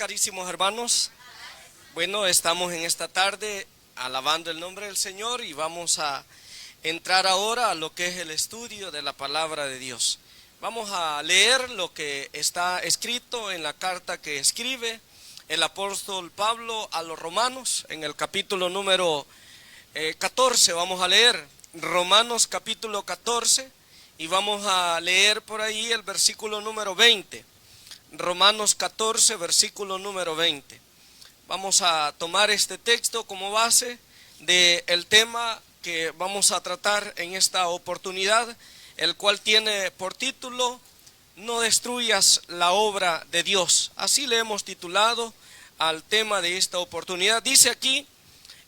carísimos hermanos. Bueno, estamos en esta tarde alabando el nombre del Señor y vamos a entrar ahora a lo que es el estudio de la palabra de Dios. Vamos a leer lo que está escrito en la carta que escribe el apóstol Pablo a los romanos, en el capítulo número 14. Vamos a leer Romanos capítulo 14 y vamos a leer por ahí el versículo número 20. Romanos 14, versículo número 20. Vamos a tomar este texto como base del tema que vamos a tratar en esta oportunidad, el cual tiene por título: No destruyas la obra de Dios. Así le hemos titulado al tema de esta oportunidad. Dice aquí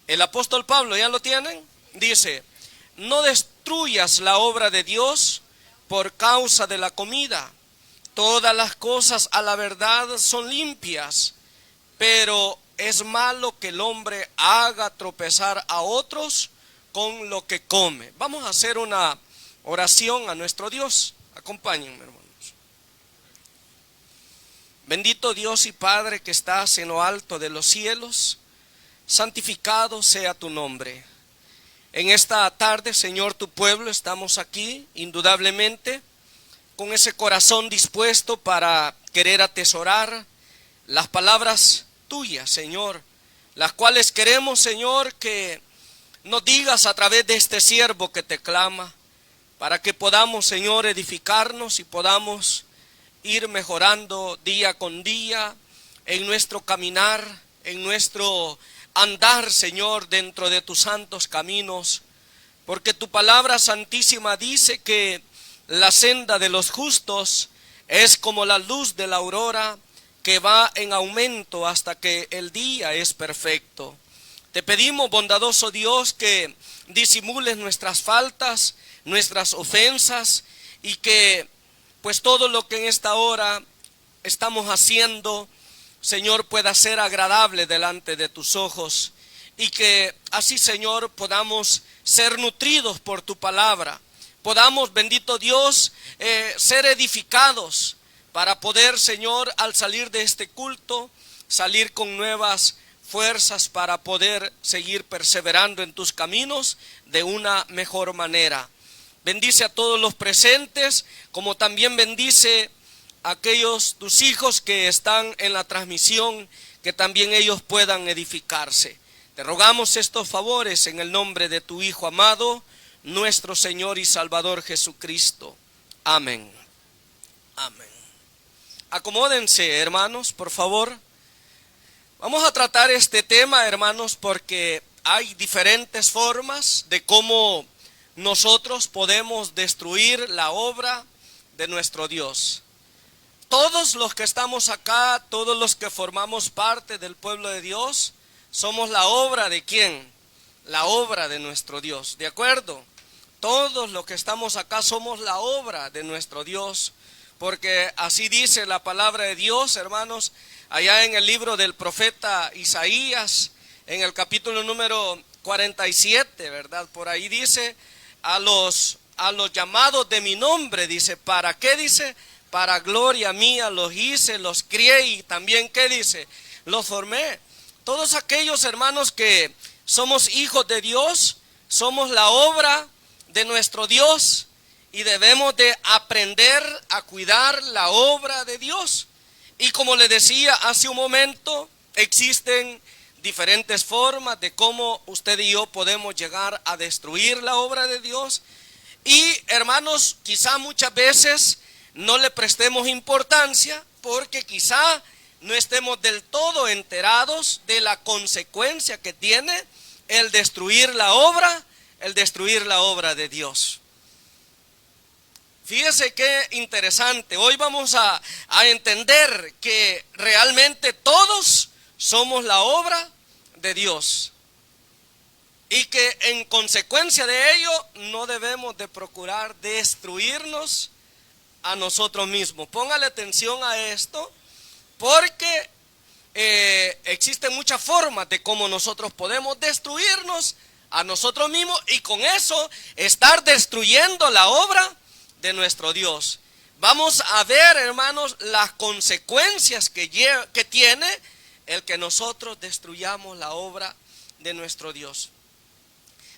el apóstol Pablo, ¿ya lo tienen? Dice: no destruyas la obra de Dios por causa de la comida. Todas las cosas a la verdad son limpias, pero es malo que el hombre haga tropezar a otros con lo que come. Vamos a hacer una oración a nuestro Dios. Acompáñenme, hermanos. Bendito Dios y Padre que estás en lo alto de los cielos, santificado sea tu nombre. En esta tarde, Señor, tu pueblo, estamos aquí indudablemente con ese corazón dispuesto para querer atesorar las palabras tuyas, Señor, las cuales queremos, Señor, que nos digas a través de este siervo que te clama, para que podamos, Señor, edificarnos y podamos ir mejorando día con día en nuestro caminar, en nuestro andar, Señor, dentro de tus santos caminos, porque tu palabra santísima dice que la senda de los justos es como la luz de la aurora, que va en aumento hasta que el día es perfecto. Te pedimos, bondadoso Dios, que disimules nuestras faltas, nuestras ofensas, y que pues todo lo que en esta hora estamos haciendo, Señor, pueda ser agradable delante de tus ojos, y que así, Señor, podamos ser nutridos por tu palabra. Podamos, bendito Dios, ser edificados para poder, Señor, al salir de este culto, salir con nuevas fuerzas para poder seguir perseverando en tus caminos de una mejor manera. Bendice a todos los presentes, como también bendice a aquellos tus hijos que están en la transmisión, que también ellos puedan edificarse. Te rogamos estos favores en el nombre de tu Hijo amado, nuestro Señor y Salvador Jesucristo. Amén. Amén. Acomódense, hermanos, por favor. Vamos a tratar este tema, hermanos, porque hay diferentes formas de cómo nosotros podemos destruir la obra de nuestro Dios. Todos los que estamos acá, todos los que formamos parte del pueblo de Dios, somos la obra de ¿quién? La obra de nuestro Dios, ¿de acuerdo? Todos los que estamos acá somos la obra de nuestro Dios, porque así dice la palabra de Dios, hermanos, allá en el libro del profeta Isaías, en el capítulo número 47, ¿verdad? Por ahí dice: a los llamados de mi nombre, dice, ¿para qué? Dice, para gloria mía los hice, los crié, y también, ¿qué dice? Los formé. Todos aquellos, hermanos, que somos hijos de Dios, somos la obra de nuestro Dios, y debemos de aprender a cuidar la obra de Dios. Y como le decía hace un momento, existen diferentes formas de cómo usted y yo podemos llegar a destruir la obra de Dios. Y hermanos, quizá muchas veces no le prestemos importancia, porque quizá no estemos del todo enterados de la consecuencia que tiene el destruir la obra de Dios. Fíjese qué interesante. Hoy vamos a entender que realmente todos somos la obra de Dios, y que en consecuencia de ello no debemos de procurar destruirnos a nosotros mismos. Póngale atención a esto, porque existen muchas formas de cómo nosotros podemos destruirnos a nosotros mismos, y con eso estar destruyendo la obra de nuestro Dios. vamos a ver, hermanos, las consecuencias que tiene el que nosotros destruyamos la obra de nuestro Dios.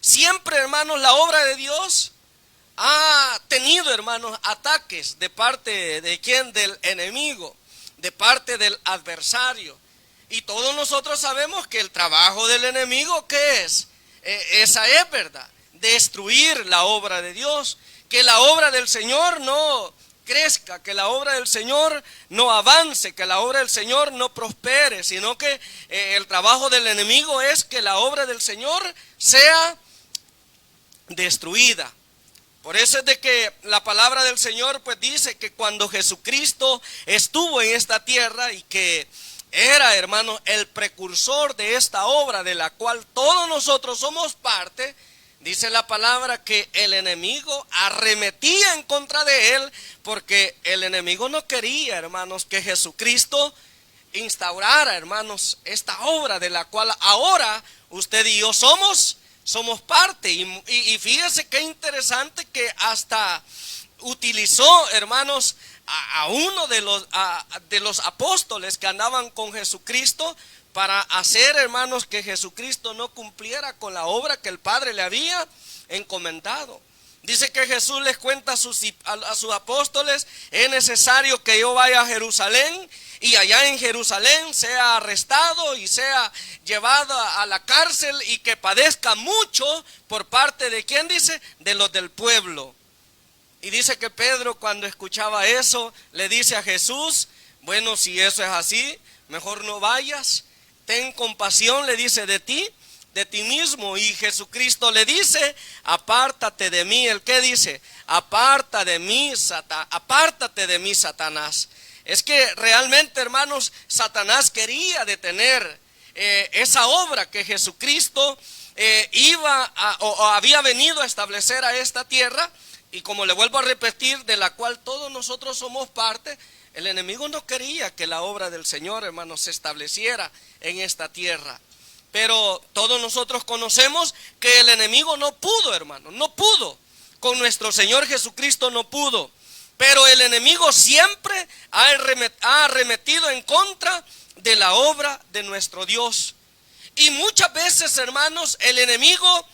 Siempre, hermanos, la obra de Dios ha tenido, hermanos, ataques de parte de quién, del enemigo, de parte del adversario. Y todos nosotros sabemos que el trabajo del enemigo, ¿qué es? Esa es verdad, destruir la obra de Dios, que la obra del Señor no crezca, que la obra del Señor no avance, que la obra del Señor no prospere, sino que el trabajo del enemigo es que la obra del Señor sea destruida. Por eso es de que la palabra del Señor pues dice que cuando Jesucristo estuvo en esta tierra y que era, hermano, el precursor de esta obra de la cual todos nosotros somos parte, dice la palabra que el enemigo arremetía en contra de él, porque el enemigo no quería, hermanos, que Jesucristo instaurara, hermanos, esta obra de la cual ahora usted y yo somos parte. Y fíjese qué interesante que hasta utilizó, hermanos, a uno de los apóstoles que andaban con Jesucristo para hacer, hermanos, que Jesucristo no cumpliera con la obra que el Padre le había encomendado. Dice que Jesús les cuenta a sus apóstoles: es necesario que yo vaya a Jerusalén y allá en Jerusalén sea arrestado y sea llevado a la cárcel y que padezca mucho por parte de ¿quién dice? De los del pueblo. Y dice que Pedro, cuando escuchaba eso, le dice a Jesús: bueno, si eso es así, mejor no vayas, ten compasión, le dice, de ti mismo. Y Jesucristo le dice: apártate de mí. ¿El qué dice? Apártate de mí, Satanás. Es que realmente, hermanos, Satanás quería detener esa obra que Jesucristo había venido a establecer a esta tierra. Y como le vuelvo a repetir, de la cual todos nosotros somos parte. El enemigo no quería que la obra del Señor, hermanos, se estableciera en esta tierra. Pero todos nosotros conocemos que el enemigo no pudo, hermano, no pudo. Con nuestro Señor Jesucristo no pudo. Pero el enemigo siempre ha arremetido en contra de la obra de nuestro Dios. Y muchas veces, hermanos, el enemigo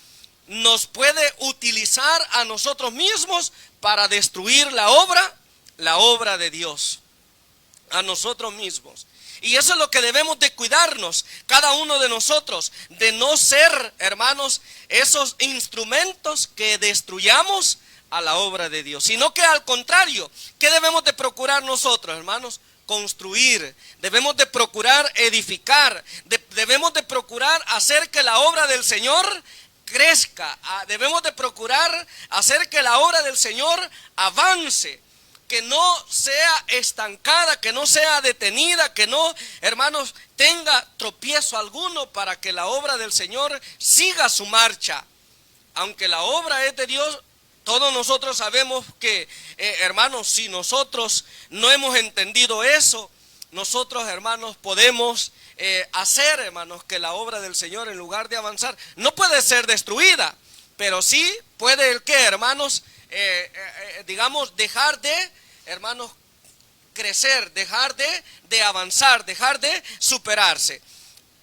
nos puede utilizar a nosotros mismos para destruir la obra de Dios, a nosotros mismos. Y eso es lo que debemos de cuidarnos, cada uno de nosotros, de no ser, hermanos, esos instrumentos que destruyamos a la obra de Dios, sino que al contrario, ¿qué debemos de procurar nosotros, hermanos? Construir, debemos de procurar edificar, debemos de procurar hacer que la obra del Señor crezca, debemos de procurar hacer que la obra del Señor avance, que no sea estancada, que no sea detenida, que no, hermanos, tenga tropiezo alguno, para que la obra del Señor siga su marcha. Aunque la obra es de Dios, todos nosotros sabemos que, hermanos, si nosotros no hemos entendido eso, nosotros, hermanos, podemos hacer, hermanos, que la obra del Señor, en lugar de avanzar, no puede ser destruida, pero sí puede el que, hermanos, digamos, dejar de, hermanos, crecer, dejar de avanzar, dejar de superarse.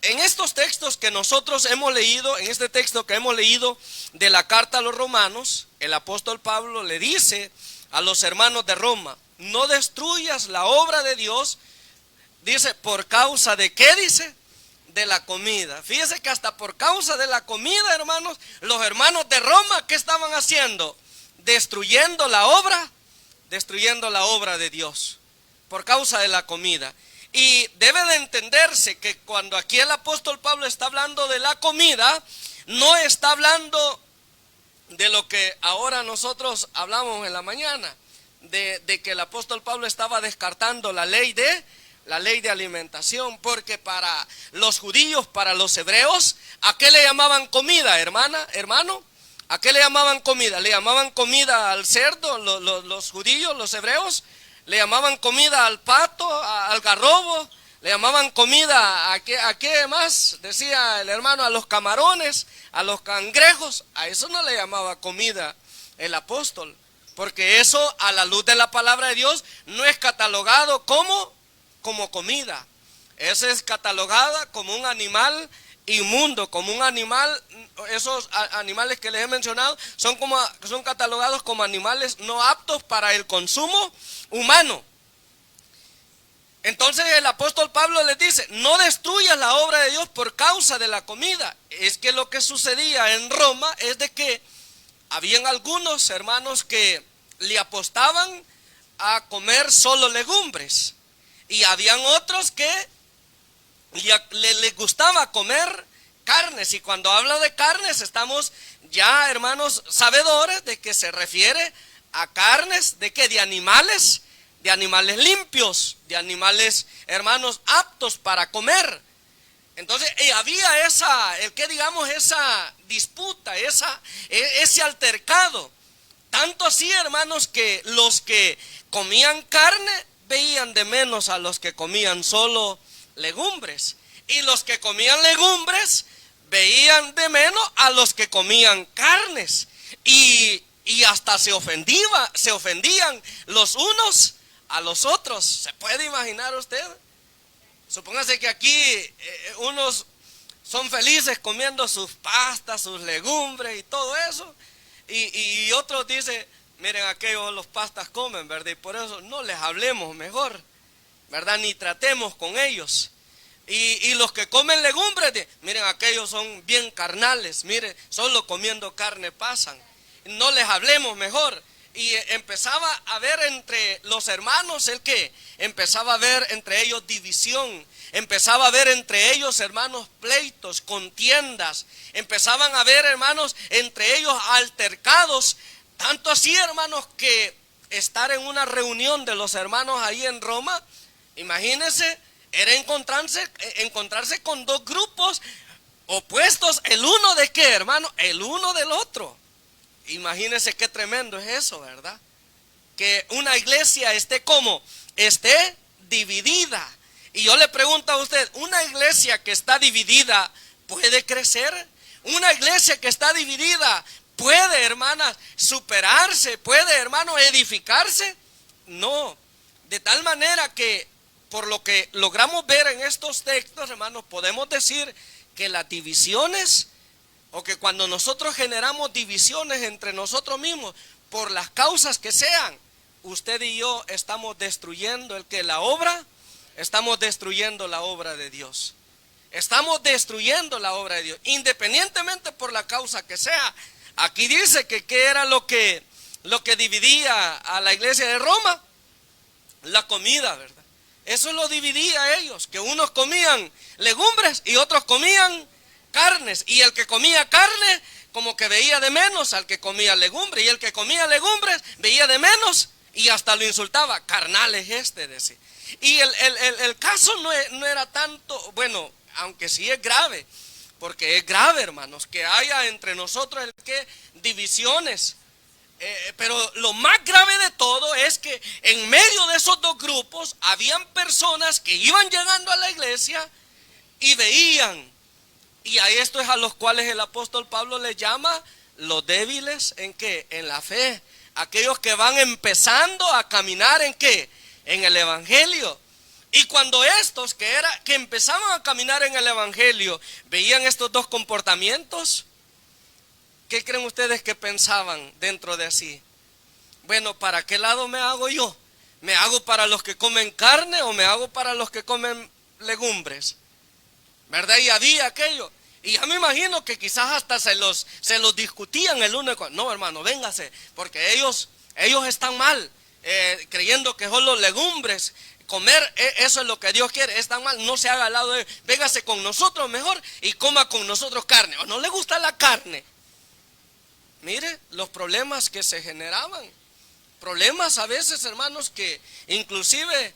En estos textos que nosotros hemos leído, en este texto que hemos leído de la carta a los romanos, el apóstol Pablo le dice a los hermanos de Roma: no destruyas la obra de Dios. Dice, ¿por causa de qué? Dice, de la comida. Fíjese que hasta por causa de la comida, hermanos, los hermanos de Roma, ¿qué estaban haciendo? Destruyendo la obra de Dios, por causa de la comida. Y debe de entenderse que cuando aquí el apóstol Pablo está hablando de la comida, no está hablando de lo que ahora nosotros hablamos en la mañana, de que el apóstol Pablo estaba descartando la ley de alimentación, porque para los judíos, para los hebreos, ¿a qué le llamaban comida, hermano? ¿A qué le llamaban comida? Le llamaban comida al cerdo, los judíos, los hebreos. Le llamaban comida al pato, al garrobo. Le llamaban comida ¿a qué más? Decía el hermano, a los camarones, a los cangrejos. A eso no le llamaba comida el apóstol. porque eso a la luz de la palabra de Dios no es catalogado como comida. Eso es catalogada como un animal inmundo, como un animal. Esos animales que les he mencionado son catalogados como animales no aptos para el consumo humano. Entonces el apóstol Pablo les dice: no destruyas la obra de Dios por causa de la comida. Es que lo que sucedía en Roma es de que habían algunos hermanos que le apostaban a comer solo legumbres, y habían otros que les gustaba comer carnes. Y cuando habla de carnes, estamos ya, hermanos, sabedores de que se refiere a carnes de que de animales limpios, de animales, hermanos, aptos para comer. Entonces había esa disputa, ese altercado. Tanto así, hermanos, que los que comían carne veían de menos a los que comían solo legumbres, y los que comían legumbres veían de menos a los que comían carnes, y hasta se ofendían los unos a los otros. ¿Se puede imaginar usted? Supóngase que aquí unos son felices comiendo sus pastas, sus legumbres y todo eso, y otros dicen: miren, aquellos los pastas comen, ¿verdad? Y por eso no les hablemos mejor, ¿verdad? Ni tratemos con ellos. Y los que comen legumbres, miren, aquellos son bien carnales, miren, solo comiendo carne pasan, no les hablemos mejor. Y empezaba a ver entre los hermanos empezaba a ver entre ellos división, empezaba a ver entre ellos, hermanos, pleitos, contiendas, empezaban a ver, hermanos, entre ellos altercados. Tanto así, hermanos, que estar en una reunión de los hermanos ahí en Roma, imagínense, era encontrarse con dos grupos opuestos. ¿El uno de qué, hermano? El uno del otro. Imagínense qué tremendo es eso, ¿verdad? Que una iglesia esté dividida. Y yo le pregunto a usted: ¿una iglesia que está dividida puede crecer? ¿Una iglesia que está dividida puede, hermanas, superarse? ¿Puede, hermano, edificarse? No. De tal manera que, por lo que logramos ver en estos textos, hermanos, podemos decir que las divisiones, o que cuando nosotros generamos divisiones entre nosotros mismos, por las causas que sean, usted y yo estamos destruyendo estamos destruyendo la obra de Dios. Estamos destruyendo la obra de Dios, independientemente por la causa que sea. Aquí dice que ¿qué era lo que dividía a la iglesia de Roma? La comida, ¿verdad? Eso lo dividía a ellos, que unos comían legumbres y otros comían carnes, y el que comía carne como que veía de menos al que comía legumbre, y el que comía legumbres veía de menos y hasta lo insultaba: carnal es decía. Y el caso no era tanto, bueno, aunque sí es grave, porque es grave, hermanos, que haya entre nosotros divisiones, pero lo más grave de todo es que en medio de esos dos grupos habían personas que iban llegando a la iglesia y veían. Y a esto es a los cuales el apóstol Pablo les llama los débiles ¿en qué? En la fe. Aquellos que van empezando a caminar ¿en qué? En el evangelio. Y cuando estos que empezaban a caminar en el evangelio veían estos dos comportamientos, ¿qué creen ustedes que pensaban dentro de sí? Bueno, ¿para qué lado me hago yo? ¿Me hago para los que comen carne o me hago para los que comen legumbres? ¿Verdad? Y había aquello. Y ya me imagino que quizás hasta se los discutían el uno con el otro. No, hermano, véngase, porque ellos están mal, creyendo que son los legumbres. Comer, eso es lo que Dios quiere, están mal, no se haga al lado de ellos. Véngase con nosotros mejor y coma con nosotros carne. ¿O no le gusta la carne? Mire los problemas que se generaban. Problemas a veces, hermanos, que inclusive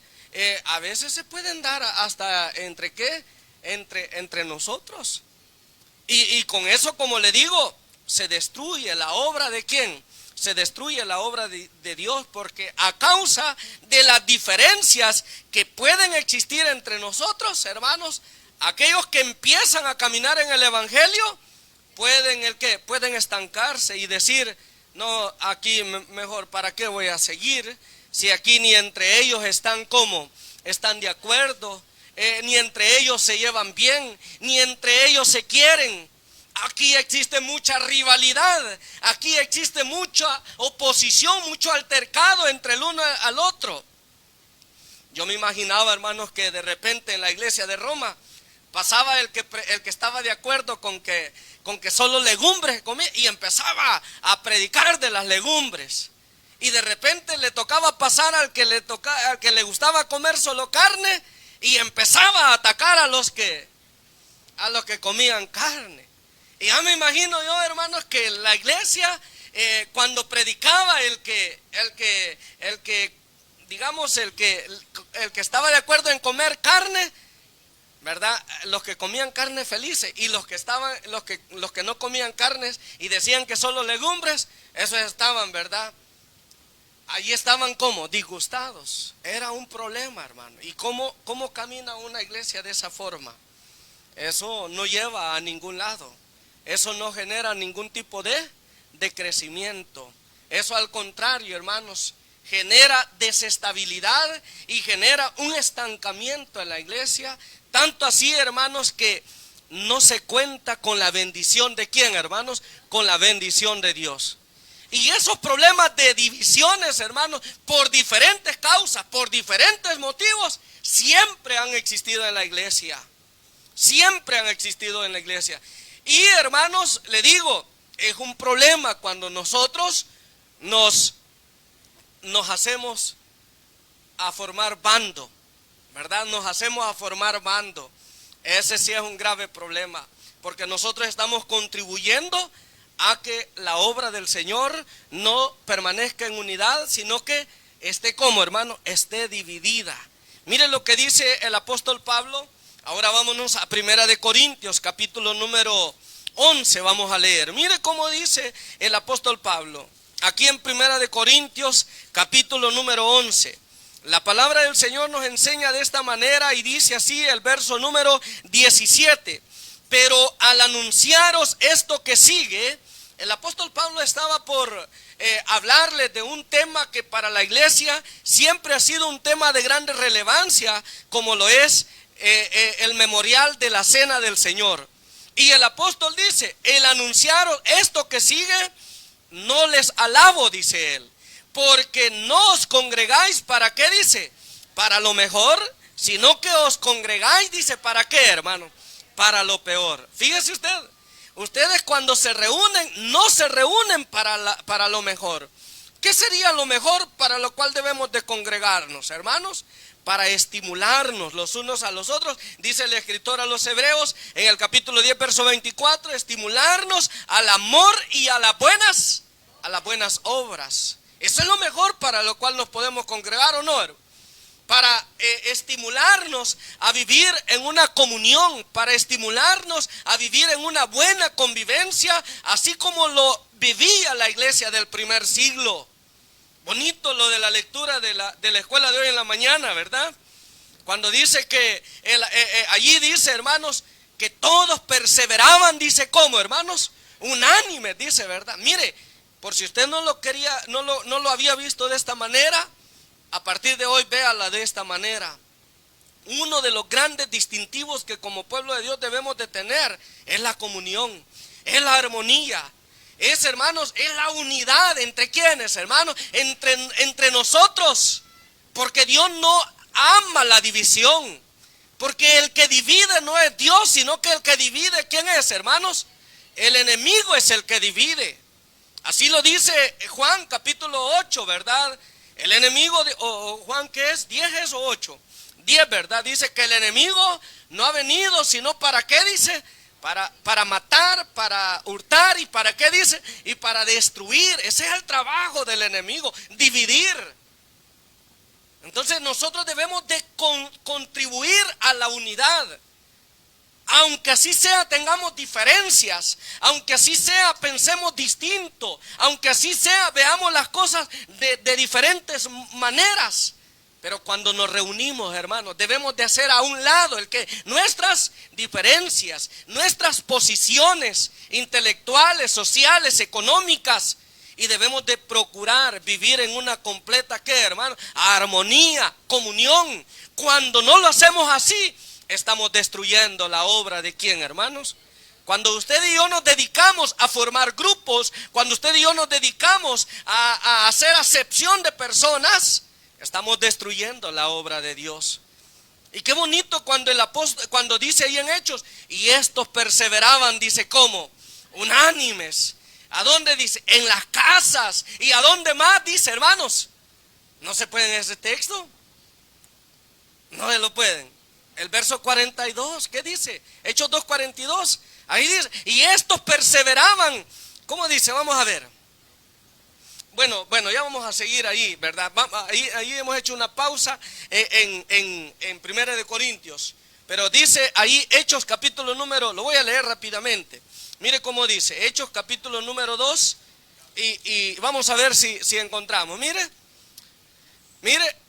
a veces se pueden dar hasta entre nosotros. Y con eso, como le digo, se destruye la obra de ¿quién? Se destruye la obra de Dios, porque a causa de las diferencias que pueden existir entre nosotros, hermanos, aquellos que empiezan a caminar en el evangelio pueden estancarse y decir: no, aquí mejor, ¿para qué voy a seguir? Si aquí ni entre ellos están como, están de acuerdo, ni entre ellos se llevan bien, ni entre ellos se quieren. Aquí existe mucha rivalidad, aquí existe mucha oposición, mucho altercado entre el uno al otro. Yo me imaginaba, hermanos, que de repente en la iglesia de Roma pasaba el que estaba de acuerdo con que solo legumbres comía y empezaba a predicar de las legumbres. Y de repente le tocaba pasar al que le gustaba comer solo carne y empezaba a atacar a los que comían carne. Y ya me imagino yo, hermanos, que la iglesia cuando predicaba el que estaba de acuerdo en comer carne, ¿verdad? Los que comían carne felices, y los que no comían carnes y decían que solo legumbres, esos estaban, ¿verdad? Allí estaban como disgustados. Era un problema, hermano. ¿Y cómo camina una iglesia de esa forma? Eso no lleva a ningún lado. Eso no genera ningún tipo de crecimiento. Eso, al contrario, hermanos, genera desestabilidad y genera un estancamiento en la iglesia. Tanto así, hermanos, que no se cuenta con la bendición de ¿quién, hermanos? Con la bendición de Dios. Y esos problemas de divisiones, hermanos, por diferentes causas, por diferentes motivos, siempre han existido en la iglesia. Siempre han existido en la iglesia. Y, hermanos, le digo, es un problema cuando nosotros nos hacemos a formar bando, ¿verdad? Nos hacemos a formar bando. Ese sí es un grave problema, porque nosotros estamos contribuyendo a que la obra del Señor no permanezca en unidad, sino que esté como, hermano, esté dividida. Miren lo que dice el apóstol Pablo. Ahora vámonos a 1 de Corintios, capítulo número 11, vamos a leer. Mire cómo dice el apóstol Pablo. Aquí en 1 de Corintios, capítulo número 11. La palabra del Señor nos enseña de esta manera y dice así el verso número 17. Pero al anunciaros esto que sigue, el apóstol Pablo estaba por hablarles de un tema que para la iglesia siempre ha sido un tema de grande relevancia, como lo es el memorial de la cena del Señor. Y el apóstol dice: el anunciaros esto que sigue, no les alabo, dice él, porque no os congregáis, ¿para qué? Dice, para lo mejor, sino que os congregáis, dice, ¿para qué, hermano? Para lo peor. Fíjese usted, ustedes cuando se reúnen, no se reúnen para lo mejor. ¿Qué sería lo mejor para lo cual debemos de congregarnos, hermanos? Para estimularnos los unos a los otros. Dice el escritor a los Hebreos en el capítulo 10, verso 24, estimularnos al amor y a las buenas obras. Eso es lo mejor para lo cual nos podemos congregar, ¿o no? Para estimularnos a vivir en una comunión, para estimularnos a vivir en una buena convivencia, así como lo vivía la iglesia del primer siglo. Bonito lo de la lectura de la escuela de hoy en la mañana, ¿verdad? Cuando dice que allí dice, hermanos, que todos perseveraban, dice, ¿cómo, hermanos? Unánimes, dice, ¿verdad? Mire, por si usted no lo había visto de esta manera, a partir de hoy véala de esta manera. Uno de los grandes distintivos que como pueblo de Dios debemos de tener es la comunión, es la armonía. Es, hermanos, es la unidad. ¿Entre quiénes, hermanos? Entre nosotros. Porque Dios no ama la división. Porque el que divide no es Dios, sino que el que divide, ¿quién es, hermanos? El enemigo es el que divide. Así lo dice Juan capítulo 8, ¿verdad? El enemigo, Juan, ¿qué es? ¿10 es o 8? 10, ¿verdad? Dice que el enemigo no ha venido, sino ¿para qué? Dice, para matar, para hurtar, y ¿para qué? Dice, y para destruir. Ese es el trabajo del enemigo, dividir. Entonces nosotros debemos de contribuir a la unidad. Aunque así sea, tengamos diferencias, aunque así sea, pensemos distinto, aunque así sea, veamos las cosas de diferentes maneras. Pero cuando nos reunimos, hermanos, debemos de hacer a un lado el que nuestras diferencias, nuestras posiciones intelectuales, sociales, económicas, Y debemos de procurar vivir en una completa, ¿qué, hermano? Armonía, comunión. Cuando no lo hacemos así, estamos destruyendo la obra de ¿quién, hermanos? Cuando usted y yo nos dedicamos a formar grupos, cuando usted y yo nos dedicamos a hacer acepción de personas, estamos destruyendo la obra de Dios. Y qué bonito cuando el apóstol, cuando dice ahí en Hechos, y estos perseveraban, dice, ¿cómo? Unánimes. ¿A dónde dice? En las casas. ¿Y a dónde más? Dice, hermanos. ¿No se pueden ese texto? No se lo pueden. El verso 42, ¿qué dice? Hechos 2:42. Ahí dice, y estos perseveraban. ¿Cómo dice? Vamos a ver. Bueno, ya vamos a seguir ahí, ¿verdad? Ahí hemos hecho una pausa en Primera de Corintios. Pero dice ahí Hechos capítulo número, lo voy a leer rápidamente. Mire cómo dice, Hechos capítulo número 2 y vamos a ver si encontramos. Mire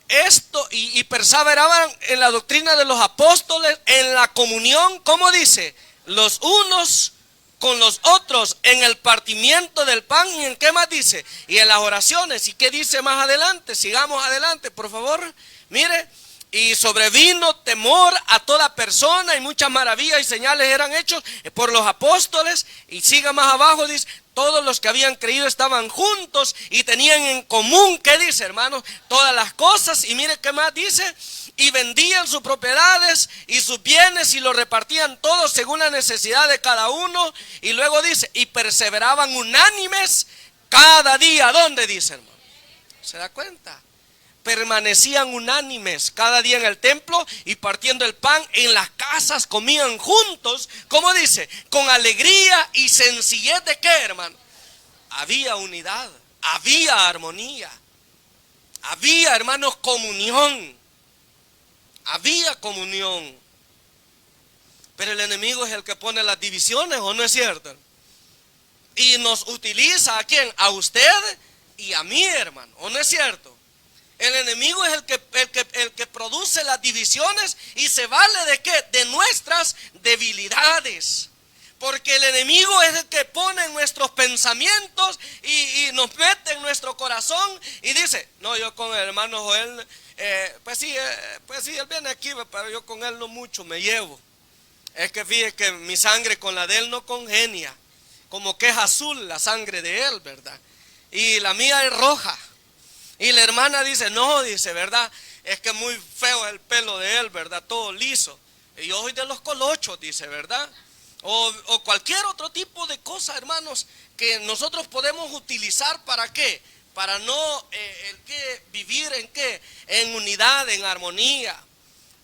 esto y perseveraban en la doctrina de los apóstoles, en la comunión, ¿cómo dice? Los unos con los otros, en el partimiento del pan y en qué más dice, y en las oraciones. ¿Y qué dice más adelante? Sigamos adelante, por favor. Mire, y sobrevino temor a toda persona y muchas maravillas y señales eran hechos por los apóstoles. Y siga más abajo, dice, todos los que habían creído estaban juntos y tenían en común, ¿qué dice, hermanos? Todas las cosas. Y mire qué más dice, y vendían sus propiedades y sus bienes y los repartían todos según la necesidad de cada uno. Y luego dice, y perseveraban unánimes cada día. ¿Dónde dice, hermano? ¿Se da cuenta? Permanecían unánimes cada día en el templo y partiendo el pan en las casas comían juntos. ¿Cómo dice? Con alegría y sencillez de ¿qué, hermano? Había unidad, había armonía, había, hermanos, comunión. Había comunión. Pero el enemigo es el que pone las divisiones, ¿o no es cierto? Y nos utiliza ¿a quién? A usted y a mí, hermano, ¿o no es cierto? El enemigo es el que produce las divisiones y se vale ¿de qué? De nuestras debilidades. Porque el enemigo es el que pone en nuestros pensamientos y nos mete en nuestro corazón y dice, no, yo con el hermano Joel, pues sí, él viene aquí, pero yo con él no mucho me llevo. Es que fíjese que mi sangre con la de él no congenia, como que es azul la sangre de él, ¿verdad? Y la mía es roja. Y la hermana dice, no, dice, ¿verdad? Es que muy feo el pelo de él, ¿verdad? Todo liso. Y yo soy de los colochos, dice, ¿verdad? O cualquier otro tipo de cosa, hermanos, que nosotros podemos utilizar ¿para qué? Para no vivir en qué, en unidad, en armonía.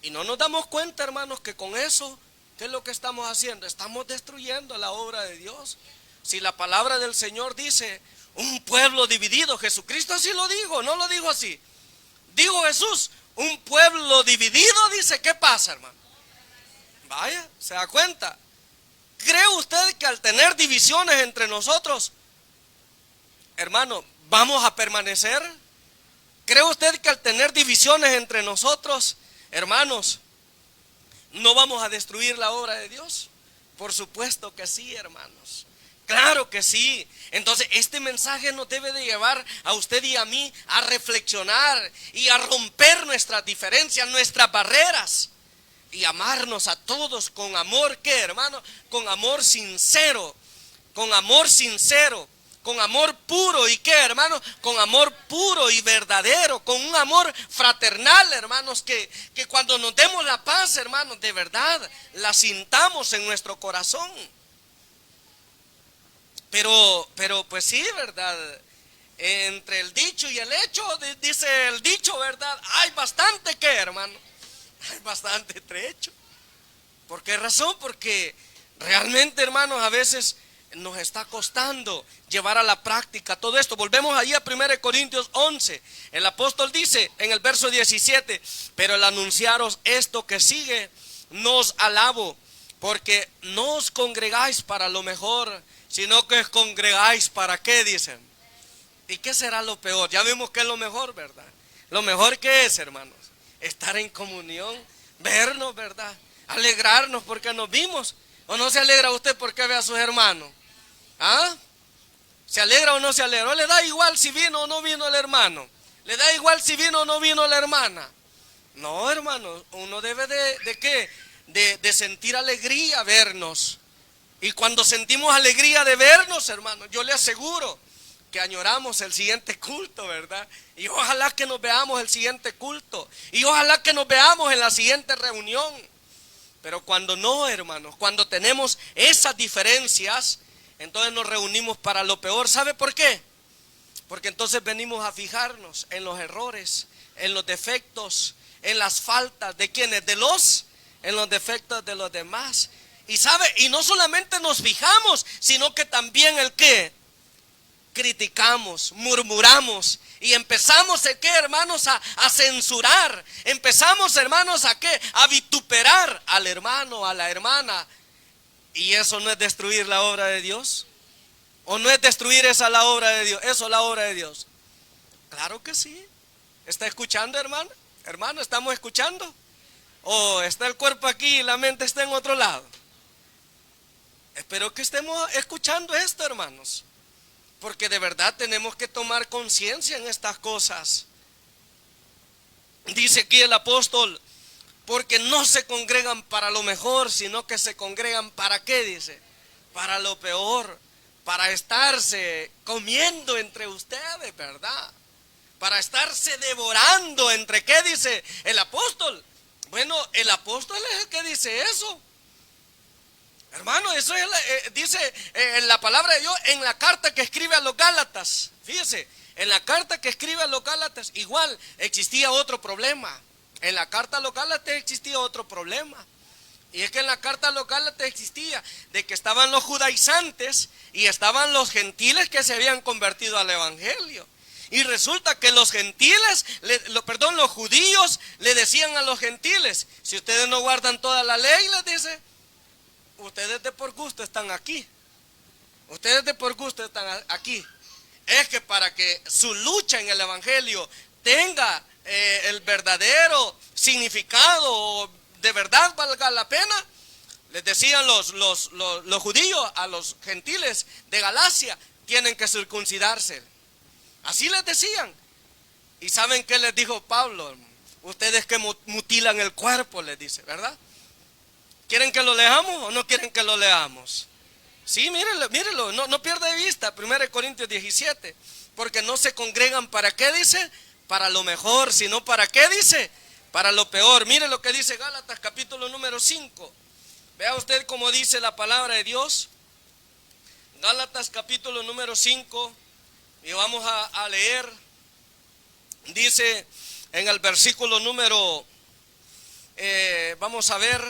Y no nos damos cuenta, hermanos, que con eso, ¿qué es lo que estamos haciendo? Estamos destruyendo la obra de Dios. Si la palabra del Señor dice, un pueblo dividido, Jesucristo así lo dijo, no lo dijo así. Dijo Jesús, un pueblo dividido, dice, ¿qué pasa, hermano? Vaya, ¿se da cuenta? ¿Cree usted que al tener divisiones entre nosotros, hermano, vamos a permanecer? ¿Cree usted que al tener divisiones entre nosotros, hermanos, no vamos a destruir la obra de Dios? Por supuesto que sí, hermanos. Claro que sí. Entonces este mensaje nos debe de llevar a usted y a mí a reflexionar y a romper nuestras diferencias, nuestras barreras. Y amarnos a todos con amor, ¿qué, hermano? Con amor sincero, con amor sincero, con amor puro. ¿Y qué, hermano? Con amor puro y verdadero, con un amor fraternal, hermanos, que cuando nos demos la paz, hermanos, de verdad, la sintamos en nuestro corazón. Pero pues sí, ¿verdad? Entre el dicho y el hecho, dice el dicho, ¿verdad? Hay bastante que, hermano. Hay bastante trecho. ¿Por qué razón? Porque realmente, hermanos, a veces nos está costando llevar a la práctica todo esto. Volvemos allí a 1 Corintios 11. El apóstol dice en el verso 17, pero el anunciaros esto que sigue, no os alabo, porque no os congregáis para lo mejor, sino que os congregáis para qué, dicen. ¿Y qué será lo peor? Ya vimos que es lo mejor, ¿verdad? Lo mejor que es, hermanos, estar en comunión, vernos, ¿verdad? Alegrarnos porque nos vimos. ¿O no se alegra usted porque ve a sus hermanos? ¿Ah? ¿Se alegra o no se alegra? ¿O le da igual si vino o no vino el hermano? ¿Le da igual si vino o no vino la hermana? No, hermano, uno debe ¿de qué? De sentir alegría vernos. Y cuando sentimos alegría de vernos, hermano, yo le aseguro que añoramos el siguiente culto, ¿verdad? Y ojalá que nos veamos el siguiente culto. Y ojalá que nos veamos en la siguiente reunión. Pero cuando no, hermanos, cuando tenemos esas diferencias, entonces nos reunimos para lo peor. ¿Sabe por qué? Porque entonces venimos a fijarnos en los errores, en los defectos, en las faltas de quienes, en los defectos de los demás. Y sabe, y no solamente nos fijamos, sino que también el qué, criticamos, murmuramos y empezamos ¿qué, hermanos? A censurar. Empezamos, hermanos, ¿a qué? A vituperar al hermano, a la hermana. ¿Y eso no es destruir la obra de Dios? ¿O no es destruir esa la obra de Dios? Eso la obra de Dios. Claro que sí. ¿Está escuchando, hermano? Hermano, ¿estamos escuchando? ¿O está el cuerpo aquí y la mente está en otro lado? Espero que estemos escuchando esto, hermanos, porque de verdad tenemos que tomar conciencia en estas cosas. Dice aquí el apóstol, porque no se congregan para lo mejor, sino que se congregan ¿para qué? Dice, para lo peor, para estarse comiendo entre ustedes, ¿verdad? Para estarse devorando entre ¿qué dice el apóstol? Bueno, el apóstol es el que dice eso. Hermano, eso es dice la palabra de Dios en la carta que escribe a los Gálatas. Fíjese, en la carta que escribe a los Gálatas igual existía otro problema. En la carta a los Gálatas existía otro problema. Y es que en la carta a los Gálatas existía de que estaban los judaizantes y estaban los gentiles que se habían convertido al evangelio. Y resulta que los gentiles, los judíos le decían a los gentiles, si ustedes no guardan toda la ley, les dice, ustedes de por gusto están aquí. Ustedes de por gusto están aquí. Es que para que su lucha en el evangelio tenga el verdadero significado, de verdad valga la pena, les decían los judíos a los gentiles de Galacia, tienen que circuncidarse. Así les decían. ¿Y saben qué les dijo Pablo? Ustedes que mutilan el cuerpo, les dice, ¿verdad? ¿Quieren que lo leamos o no quieren que lo leamos? Sí, mírelo, no pierda de vista, 1 Corintios 17, porque no se congregan ¿para qué dice? Para lo mejor, sino ¿para qué dice? Para lo peor. Mire lo que dice Gálatas capítulo número 5. Vea usted cómo dice la palabra de Dios. Gálatas capítulo número 5, y vamos a leer. Dice en el versículo número, vamos a ver.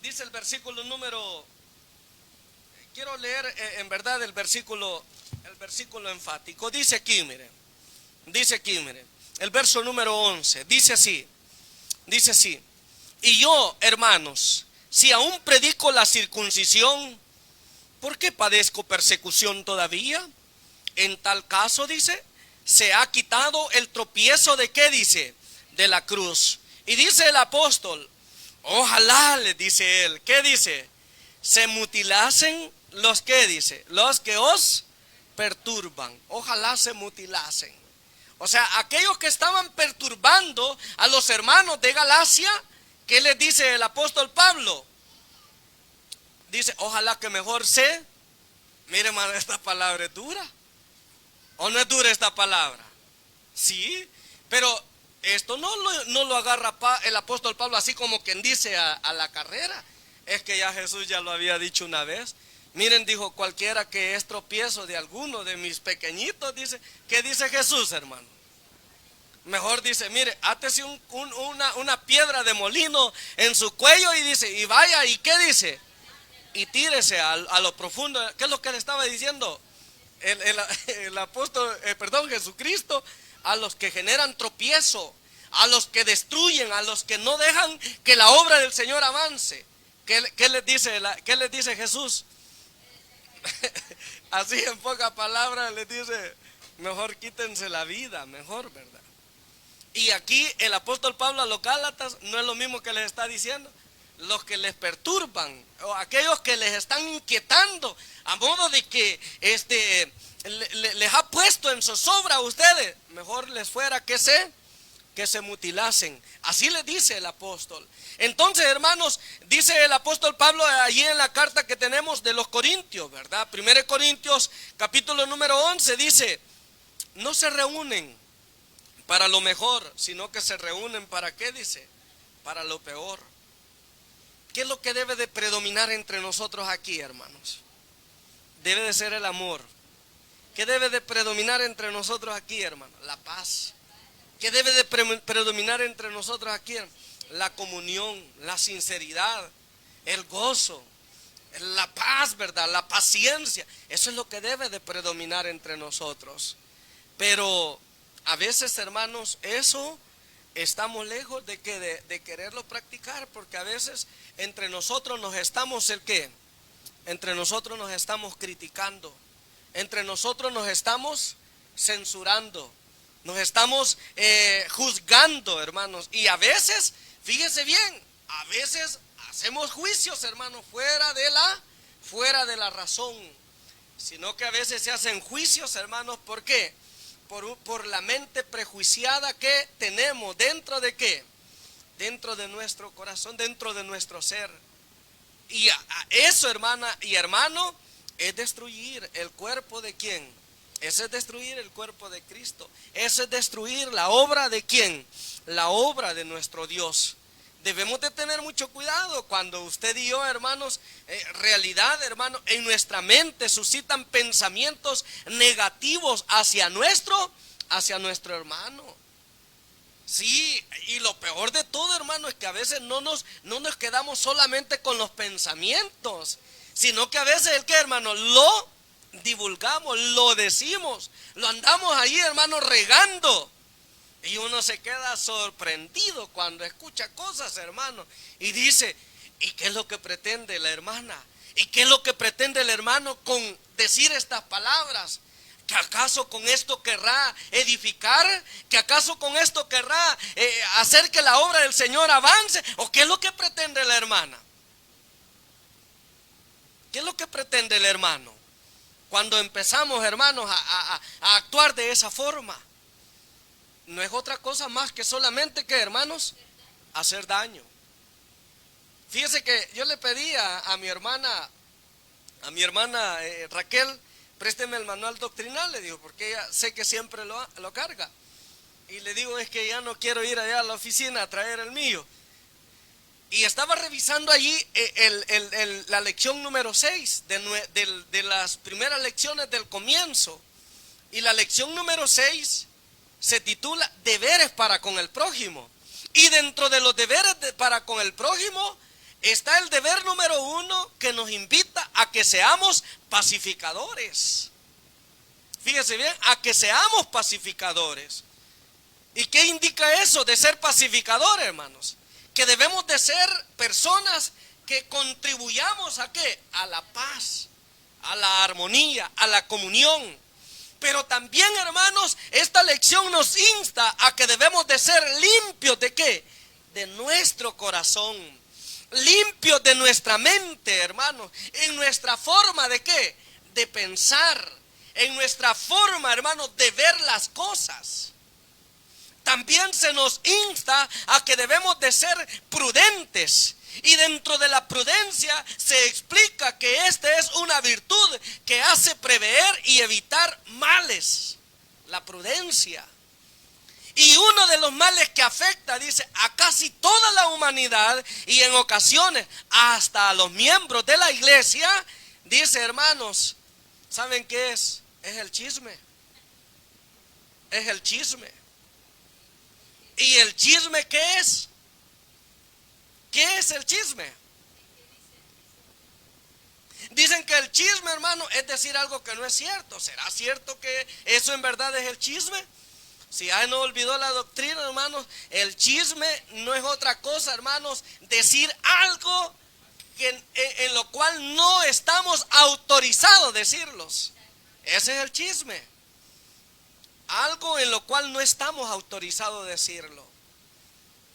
Dice el versículo número, quiero leer en verdad el versículo enfático. Dice aquí, mire, el verso número 11, dice así, y yo, hermanos, si aún predico la circuncisión, ¿por qué padezco persecución todavía? En tal caso, dice, se ha quitado el tropiezo de ¿qué dice? De la cruz. Y dice el apóstol, ojalá, le dice él, ¿qué dice? Se mutilasen los que dice, los que os perturban. Ojalá se mutilasen. O sea, aquellos que estaban perturbando a los hermanos de Galacia, ¿qué les dice el apóstol Pablo? Dice, ojalá que mejor se. Mire, hermano, esta palabra es dura. ¿O no es dura esta palabra? Sí, pero esto no lo agarra el apóstol Pablo así como quien dice a la carrera. Es que ya Jesús ya lo había dicho una vez. Miren, dijo, cualquiera que es tropiezo de alguno de mis pequeñitos, dice, ¿qué dice Jesús, hermano? Mejor dice, mire, átese una piedra de molino en su cuello y dice, y vaya, ¿y qué dice? Y tírese a lo profundo. ¿Qué es lo que le estaba diciendo el apóstol, Jesucristo? A los que generan tropiezo, a los que destruyen, a los que no dejan que la obra del Señor avance. ¿Qué les dice Jesús? Así en pocas palabras les dice, mejor quítense la vida, mejor, ¿verdad? Y aquí el apóstol Pablo a los Gálatas no es lo mismo que les está diciendo. Los que les perturban, o aquellos que les están inquietando, a modo de que les ha puesto en zozobra a ustedes, mejor les fuera que se mutilasen. Así le dice el apóstol. Entonces, hermanos, dice el apóstol Pablo allí en la carta que tenemos de los Corintios, ¿verdad? 1 Corintios capítulo número 11 dice: no se reúnen para lo mejor, sino que se reúnen ¿para qué? Dice, para lo peor. ¿Qué es lo que debe de predominar entre nosotros aquí, hermanos? Debe de ser el amor. ¿Qué debe de predominar entre nosotros aquí, hermanos? La paz. ¿Qué debe de predominar entre nosotros aquí? La comunión, la sinceridad, el gozo, la paz, ¿verdad? La paciencia. Eso es lo que debe de predominar entre nosotros. Pero a veces, hermanos, eso estamos lejos de quererlo practicar, porque a veces entre nosotros nos estamos entre nosotros nos estamos criticando, entre nosotros nos estamos censurando, nos estamos juzgando, hermanos. Y a veces, fíjese bien, a veces hacemos juicios, hermanos, fuera de la razón, sino que a veces se hacen juicios, hermanos. ¿Por qué? Por la mente prejuiciada que tenemos dentro de ¿qué? Dentro de nuestro corazón, dentro de nuestro ser. Y eso, hermana y hermano, es destruir el cuerpo de ¿quién? Eso es destruir el cuerpo de Cristo. Eso es destruir la obra de ¿quién? La obra de nuestro Dios. Debemos de tener mucho cuidado cuando usted y yo, hermanos, realidad, hermano, en nuestra mente suscitan pensamientos negativos hacia nuestro hermano. Sí, y lo peor de todo, hermano, es que a veces no nos quedamos solamente con los pensamientos, sino que a veces el que, hermano, lo divulgamos, lo decimos, lo andamos ahí, hermano, regando. Y uno se queda sorprendido cuando escucha cosas, hermano, y dice: ¿y qué es lo que pretende la hermana? ¿Y qué es lo que pretende el hermano con decir estas palabras? ¿Que acaso con esto querrá edificar? ¿Que acaso con esto querrá hacer que la obra del Señor avance? ¿O qué es lo que pretende la hermana? ¿Qué es lo que pretende el hermano? Cuando empezamos, hermanos, a actuar de esa forma, no es otra cosa más que solamente que, hermanos, hacer daño. Fíjese que yo le pedí a mi hermana Raquel: présteme el manual doctrinal, le digo, porque ella sé que siempre lo carga. Y le digo: es que ya no quiero ir allá a la oficina a traer el mío. Y estaba revisando allí la lección número 6 de las primeras lecciones del comienzo. Y la lección número 6 se titula deberes para con el prójimo. Y dentro de los deberes para con el prójimo está el deber número 1, que nos invita a que seamos pacificadores. Fíjese bien, a que seamos pacificadores. ¿Y qué indica eso de ser pacificador, hermanos? Que debemos de ser personas que contribuyamos ¿a qué? A la paz, a la armonía, a la comunión. Pero también, hermanos, esta lección nos insta a que debemos de ser limpios ¿de qué? De nuestro corazón, limpios de nuestra mente, hermanos, en nuestra forma ¿de qué? De pensar, en nuestra forma, hermanos, de ver las cosas. También se nos insta a que debemos de ser prudentes. Y dentro de la prudencia se explica que esta es una virtud que hace prever y evitar males. La prudencia. Y uno de los males que afecta, dice, a casi toda la humanidad, y en ocasiones hasta a los miembros de la iglesia, dice, hermanos, ¿saben qué es? Es el chisme. Es el chisme. ¿Y el chisme qué es? ¿Qué es el chisme? Dicen que el chisme, hermano, es decir algo que no es cierto. ¿Será cierto que eso en verdad es el chisme? Si no olvidó la doctrina, hermanos, el chisme no es otra cosa, hermanos, decir algo en lo cual no estamos autorizados a decirlos. Ese es el chisme. algo en lo cual no estamos autorizados a decirlo.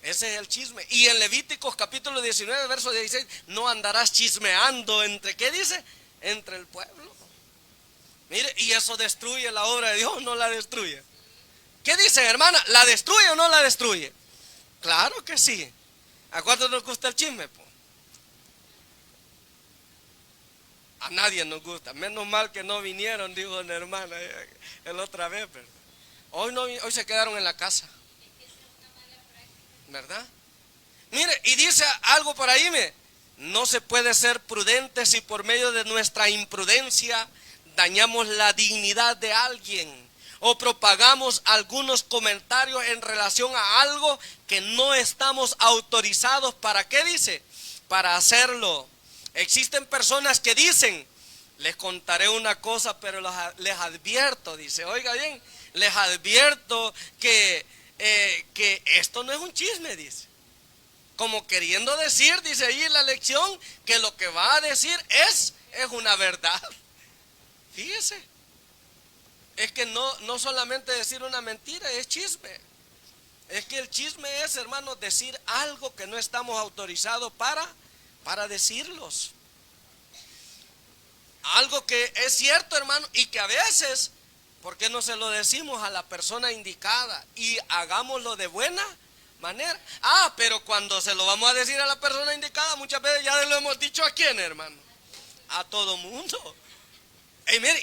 Ese es el chisme. Y en Levíticos capítulo 19, verso 16, no andarás chismeando entre, ¿qué dice? Entre el pueblo. Mire, y eso destruye la obra de Dios, no la destruye. ¿Qué dice, hermana? ¿La destruye o no la destruye? Claro que sí. ¿A cuánto nos gusta el chisme? A nadie nos gusta. Menos mal que no vinieron, dijo una hermana el otra vez, ¿verdad? Hoy se quedaron en la casa, ¿verdad? Mire, y dice algo por ahí, no se puede ser prudente si por medio de nuestra imprudencia dañamos la dignidad de alguien o propagamos algunos comentarios en relación a algo que no estamos autorizados. ¿Para qué dice? Para hacerlo. Existen personas que dicen, les contaré una cosa, pero les advierto, dice, oiga bien, les advierto que esto no es un chisme, dice. Como queriendo decir, dice ahí en la lección, que lo que va a decir es una verdad. Fíjese, es que no solamente decir una mentira es chisme. Es que el chisme es, hermanos, decir algo que no estamos autorizados para decirlos. Algo que es cierto, hermano, y que a veces, ¿por qué no se lo decimos a la persona indicada? Y hagámoslo de buena manera. Pero cuando se lo vamos a decir a la persona indicada, muchas veces ya lo hemos dicho a quién, hermano. A todo mundo.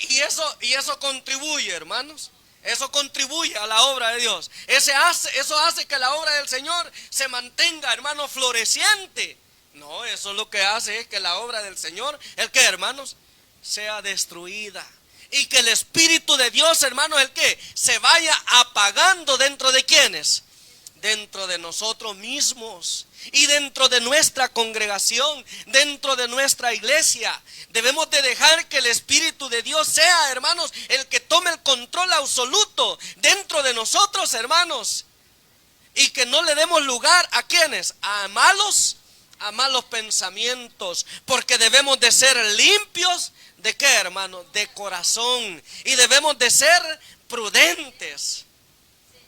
Y eso contribuye, hermanos. Eso contribuye a la obra de Dios. Eso hace que la obra del Señor se mantenga, hermano, floreciente. No, eso lo que hace es que la obra del Señor, ¿el qué, hermanos? Sea destruida. Y que el Espíritu de Dios, hermanos, ¿el qué? Se vaya apagando dentro de ¿quiénes? Dentro de nosotros mismos y dentro de nuestra congregación, dentro de nuestra iglesia. Debemos de dejar que el Espíritu de Dios sea, hermanos, el que tome el control absoluto dentro de nosotros, hermanos. Y que no le demos lugar a ¿quiénes? A malos pensamientos. Porque debemos de ser limpios, ¿de qué, hermano? De corazón. Y debemos de ser prudentes.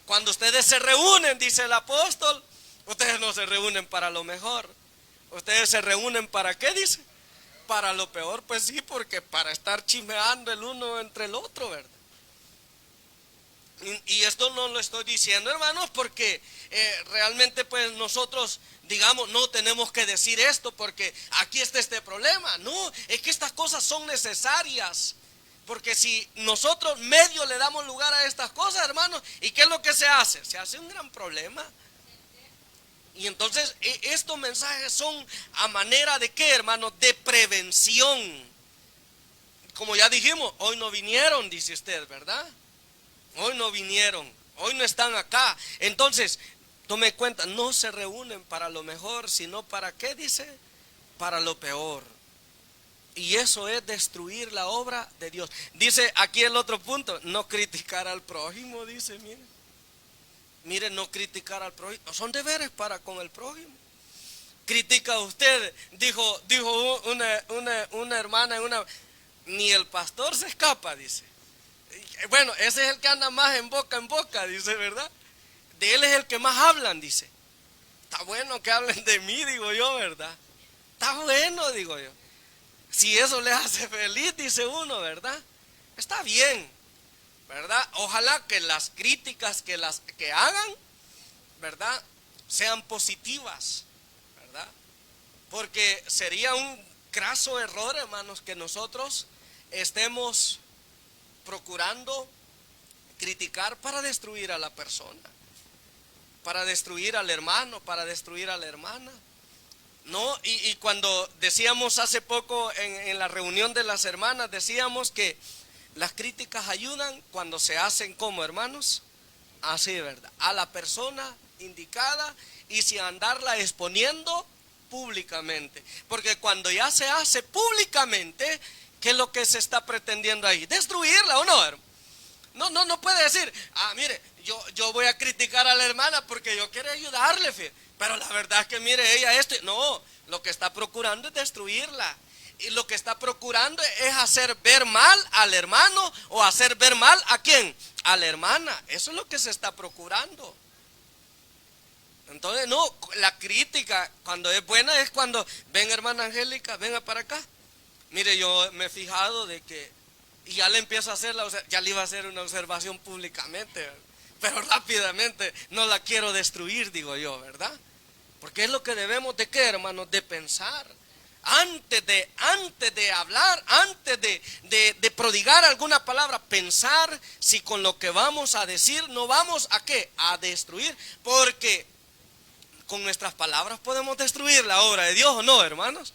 Cuando ustedes se reúnen, dice el apóstol, ustedes no se reúnen para lo mejor. Ustedes se reúnen ¿para qué, dice? Para lo peor, pues sí, porque para estar chismeando el uno entre el otro, ¿verdad? Y esto no lo estoy diciendo, hermanos, porque realmente pues nosotros, digamos, no tenemos que decir esto porque aquí está este problema. No, es que estas cosas son necesarias. Porque si nosotros medio le damos lugar a estas cosas, hermanos, ¿y qué es lo que se hace? Se hace un gran problema. Y entonces estos mensajes son a manera de ¿qué, hermanos? De prevención. Como ya dijimos, hoy no vinieron, dice usted, ¿verdad? Hoy no vinieron, hoy no están acá. Entonces, tome cuenta, no se reúnen para lo mejor, sino ¿para qué, dice? Para lo peor. Y eso es destruir la obra de Dios. Dice aquí el otro punto, no criticar al prójimo, dice, mire, no criticar al prójimo, son deberes para con el prójimo. Critica usted, dijo una hermana, ni el pastor se escapa, dice. Bueno, ese es el que anda más en boca, dice, ¿verdad? De él es el que más hablan, dice. Está bueno que hablen de mí, digo yo, ¿verdad? Está bueno, digo yo. Si eso les hace feliz, dice uno, ¿verdad? Está bien, ¿verdad? Ojalá que las críticas que hagan, ¿verdad? Sean positivas, ¿verdad? Porque sería un craso error, hermanos, que nosotros estemos procurando criticar para destruir a la persona, para destruir al hermano, para destruir a la hermana. No, y cuando decíamos hace poco en la reunión de las hermanas, decíamos que las críticas ayudan cuando se hacen como, hermanos, así, ¿verdad? A la persona indicada y sin andarla exponiendo públicamente. Porque cuando ya se hace públicamente, ¿qué es lo que se está pretendiendo ahí? Destruirla, ¿o no, hermano? No puede decir, mire, yo voy a criticar a la hermana porque yo quiero ayudarle, pero la verdad es que mire ella no, lo que está procurando es destruirla. Y lo que está procurando es hacer ver mal al hermano o hacer ver mal ¿a quién? A la hermana. Eso es lo que se está procurando. Entonces no, la crítica cuando es buena es cuando ven hermana Angélica, venga para acá. Mire, yo me he fijado de que y ya le empiezo a hacer ya le iba a hacer una observación públicamente, pero rápidamente no la quiero destruir, digo yo, ¿verdad? Porque es lo que debemos de qué, hermanos, de pensar. Antes de hablar, antes de prodigar alguna palabra, pensar si con lo que vamos a decir no vamos a qué, a destruir, porque con nuestras palabras podemos destruir la obra de Dios, ¿o no, hermanos?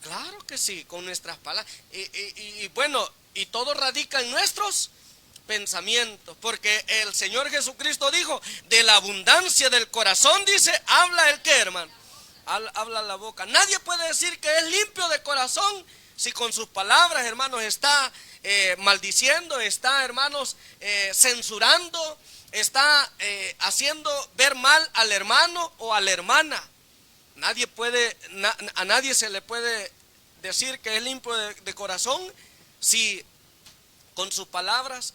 Claro que sí, con nuestras palabras. Y bueno, y todo radica en nuestros pensamientos, porque el Señor Jesucristo dijo, de la abundancia del corazón, dice, habla el qué, hermano. Habla la boca. Nadie puede decir que es limpio de corazón si con sus palabras, hermanos, está maldiciendo, está, hermanos, censurando, está haciendo ver mal al hermano o a la hermana. Nadie puede, a nadie se le puede decir que es limpio de corazón si con sus palabras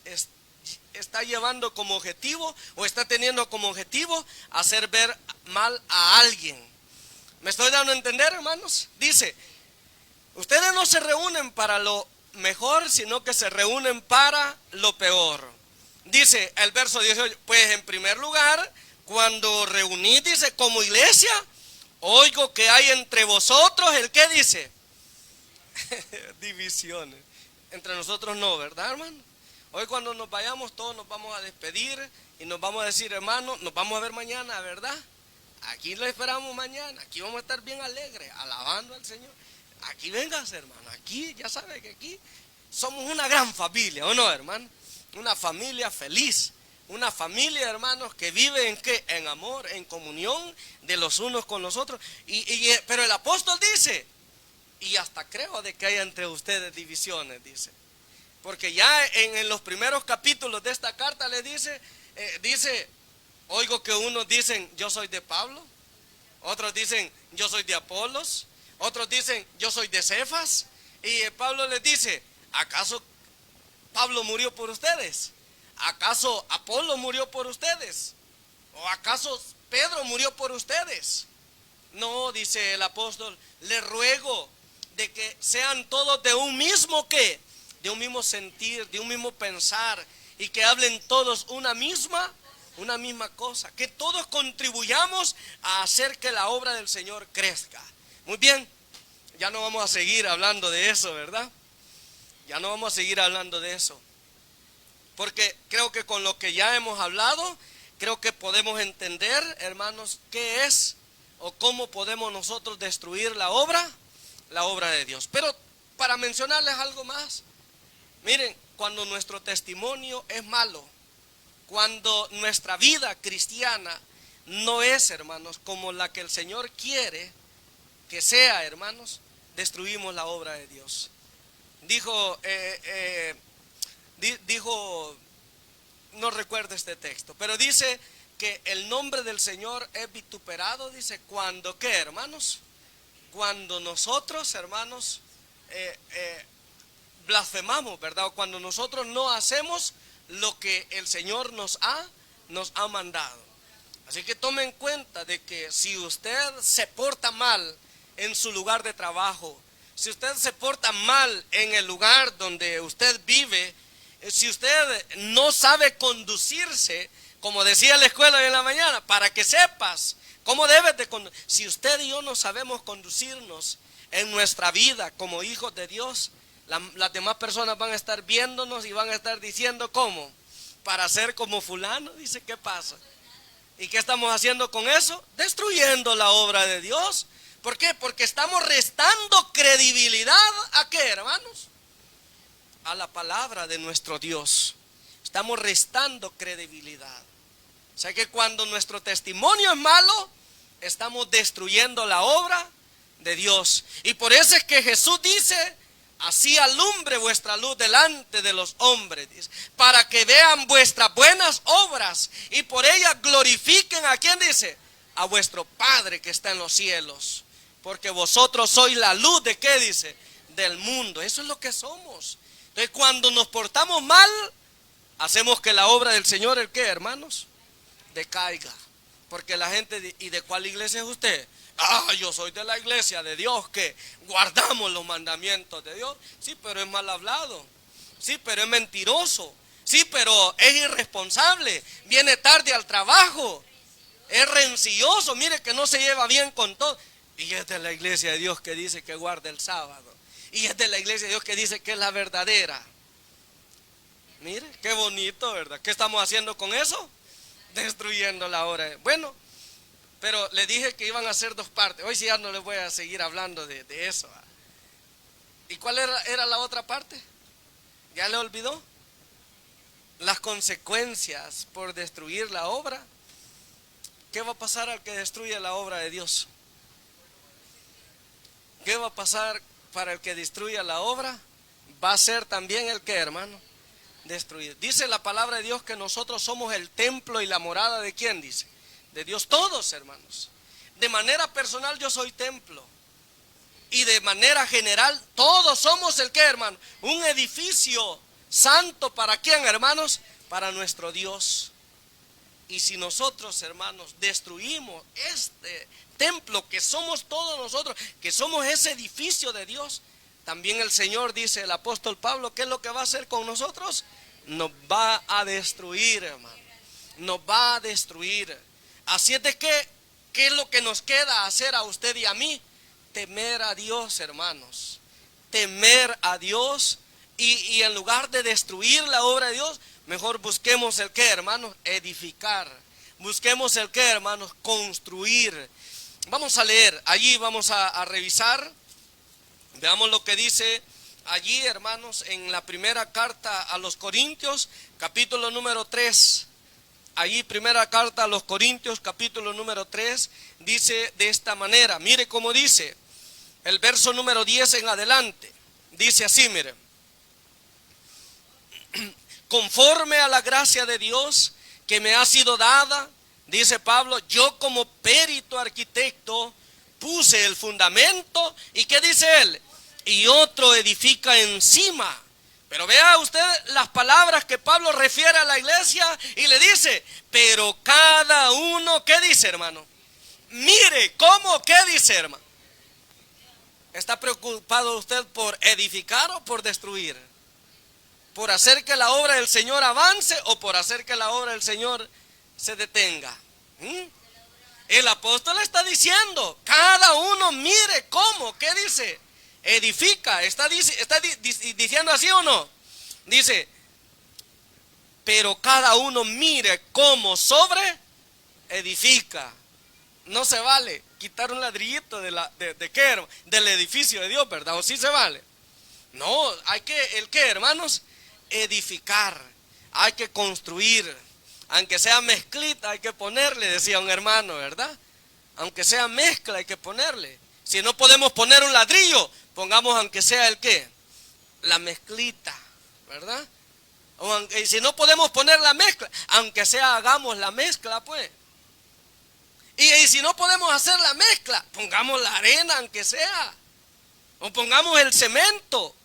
está llevando como objetivo o está teniendo como objetivo hacer ver mal a alguien. ¿Me estoy dando a entender, hermanos? Dice, ustedes no se reúnen para lo mejor, sino que se reúnen para lo peor. Dice el verso 18, pues en primer lugar, cuando reunís, dice, como iglesia, oigo que hay entre vosotros, ¿el qué dice? Divisiones. Entre nosotros no, ¿verdad, hermano? Hoy cuando nos vayamos todos nos vamos a despedir y nos vamos a decir, hermano, nos vamos a ver mañana, ¿verdad? Aquí lo esperamos mañana, aquí vamos a estar bien alegres, alabando al Señor. Aquí vengas, hermano, aquí ya sabe que aquí somos una gran familia, ¿o no, hermano? Una familia feliz, una familia, hermanos, que vive en qué, en amor, en comunión de los unos con los otros. Pero el apóstol dice, y hasta creo de que haya entre ustedes divisiones, dice. Porque ya en los primeros capítulos de esta carta le dice, oigo que unos dicen, yo soy de Pablo, otros dicen, yo soy de Apolos, otros dicen, yo soy de Cefas. Y Pablo les dice, ¿acaso Pablo murió por ustedes? ¿Acaso Apolo murió por ustedes? ¿O acaso Pedro murió por ustedes? No, dice el apóstol, les ruego de que sean todos de un mismo ¿qué? De un mismo sentir, de un mismo pensar, y que hablen todos una misma cosa, que todos contribuyamos a hacer que la obra del Señor crezca. Muy bien, ya no vamos a seguir hablando de eso, ¿verdad? Ya no vamos a seguir hablando de eso, porque creo que con lo que ya hemos hablado, creo que podemos entender, hermanos, qué es o cómo podemos nosotros destruir la obra de Dios. Pero para mencionarles algo más, miren, cuando nuestro testimonio es malo, cuando nuestra vida cristiana no es, hermanos, como la que el Señor quiere que sea, hermanos, destruimos la obra de Dios. Dijo, no recuerdo este texto, pero dice que el nombre del Señor es vituperado, dice, cuando ¿qué, hermanos? Cuando nosotros, hermanos, blasfemamos, ¿verdad? O cuando nosotros no hacemos lo que el Señor nos ha mandado. Así que tome en cuenta de que si usted se porta mal en su lugar de trabajo, si usted se porta mal en el lugar donde usted vive, si usted no sabe conducirse, como decía en la escuela hoy en la mañana, para que sepas cómo debes de conducir. Si usted y yo no sabemos conducirnos en nuestra vida como hijos de Dios, las demás personas van a estar viéndonos y van a estar diciendo, ¿cómo? Para ser como fulano, dice, ¿qué pasa? ¿Y qué estamos haciendo con eso? Destruyendo la obra de Dios. ¿Por qué? Porque estamos restando credibilidad ¿a qué, hermanos? A la palabra de nuestro Dios. Estamos restando credibilidad. O sea que cuando nuestro testimonio es malo, estamos destruyendo la obra de Dios. Y por eso es que Jesús dice, así alumbre vuestra luz delante de los hombres, dice, para que vean vuestras buenas obras y por ellas glorifiquen ¿a quién dice? A vuestro Padre que está en los cielos. Porque vosotros sois la luz de ¿qué dice? del mundo. Eso es lo que somos. Entonces, cuando nos portamos mal, hacemos que la obra del Señor, ¿el qué, hermanos? Decaiga. Porque la gente, ¿y de cuál iglesia es usted? Yo soy de la iglesia de Dios, que guardamos los mandamientos de Dios. Sí, pero es mal hablado. Sí, pero es mentiroso. Sí, pero es irresponsable. Viene tarde al trabajo. Es rencilloso. Mire que no se lleva bien con todo. Y es de la iglesia de Dios que dice que guarda el sábado. Y es de la iglesia de Dios que dice que es la verdadera. Mire, qué bonito, ¿verdad? ¿Qué estamos haciendo con eso? Destruyendo la obra. Bueno, pero le dije que iban a ser dos partes. Hoy sí ya no les voy a seguir hablando de eso. ¿Y cuál era la otra parte? ¿Ya le olvidó? Las consecuencias por destruir la obra. ¿Qué va a pasar al que destruye la obra de Dios? ¿Qué va a pasar para el que destruya la obra? Va a ser también el que, hermano, destruir. Dice la palabra de Dios que nosotros somos el templo y la morada de ¿quién dice? De Dios. Todos, hermanos. De manera personal yo soy templo. Y de manera general todos somos el que, hermano, un edificio santo. ¿Para quién, hermanos? Para nuestro Dios. Y si nosotros, hermanos, destruimos este templo que somos todos nosotros, que somos ese edificio de Dios, también el Señor, dice el apóstol Pablo, ¿qué es lo que va a hacer con nosotros? Nos va a destruir, hermano. Nos va a destruir. Así es de que, ¿qué es lo que nos queda hacer a usted y a mí? Temer a Dios, hermanos. Temer a Dios. Y en lugar de destruir la obra de Dios, mejor busquemos el qué, hermanos, edificar. Busquemos el qué, hermanos, construir. Vamos a leer, allí vamos a revisar. Veamos lo que dice allí, hermanos, en la primera carta a los Corintios, capítulo número 3. Allí, primera carta a los Corintios, capítulo número 3, dice de esta manera. Mire cómo dice, el verso número 10 en adelante. Dice así, mire. Conforme a la gracia de Dios que me ha sido dada, dice Pablo, yo como perito arquitecto puse el fundamento. ¿Y qué dice él? Y otro edifica encima. Pero vea usted las palabras que Pablo refiere a la iglesia y le dice, pero cada uno, ¿qué dice, hermano? Mire, ¿cómo? ¿Qué dice, hermano? ¿Está preocupado usted por edificar o por destruir? ¿Por hacer que la obra del Señor avance o por hacer que la obra del Señor se detenga? El apóstol está diciendo, cada uno mire cómo, ¿qué dice? Edifica, está diciendo así o no. Dice, pero cada uno mire cómo sobre edifica. No se vale quitar un ladrillito ¿de qué? Del edificio de Dios, ¿verdad? ¿O sí se vale? No, hay que, ¿el qué, hermanos? Edificar, hay que construir. Aunque sea mezclita hay que ponerle, decía un hermano, ¿verdad? Aunque sea mezcla hay que ponerle. Si no podemos poner un ladrillo, pongamos aunque sea el qué, la mezclita, ¿verdad? Y si no podemos poner la mezcla, aunque sea hagamos la mezcla, pues. Y si no podemos hacer la mezcla, pongamos la arena aunque sea, o pongamos el cemento.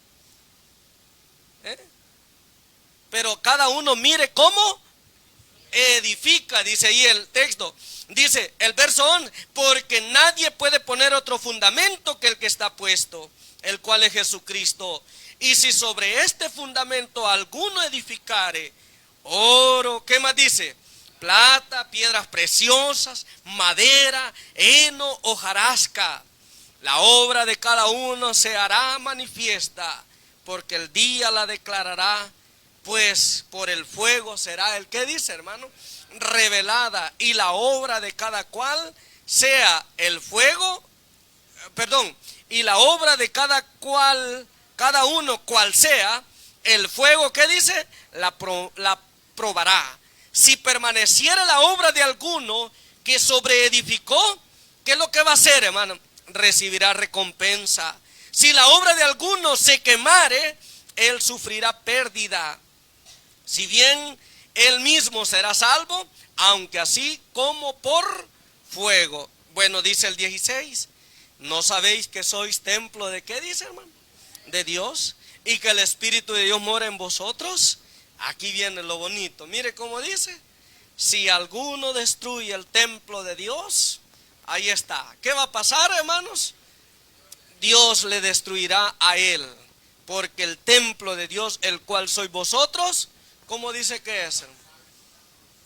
Pero cada uno mire cómo edifica, dice ahí el texto. Dice el verso 11, porque nadie puede poner otro fundamento que el que está puesto, el cual es Jesucristo. Y si sobre este fundamento alguno edificare, oro, ¿qué más dice? Plata, piedras preciosas, madera, heno, hojarasca, la obra de cada uno se hará manifiesta, porque el día la declarará, pues por el fuego será el que dice, hermano, revelada, y la obra de cada cual sea el fuego, y la obra de cada cual, cada uno cual sea, el fuego, ¿qué dice? La probará. Si permaneciera la obra de alguno que sobreedificó, ¿qué es lo que va a hacer, hermano? Recibirá recompensa. Si la obra de alguno se quemare, él sufrirá pérdida. Si bien él mismo será salvo, aunque así como por fuego. Bueno, dice el 16, ¿no sabéis que sois templo de qué dice, hermano? de Dios y que el Espíritu de Dios mora en vosotros, aquí viene lo bonito. Mire cómo dice: si alguno destruye el templo de Dios, ahí está. ¿Qué va a pasar, hermanos? Dios le destruirá a él, porque el templo de Dios, el cual sois vosotros, ¿cómo dice que es, hermano?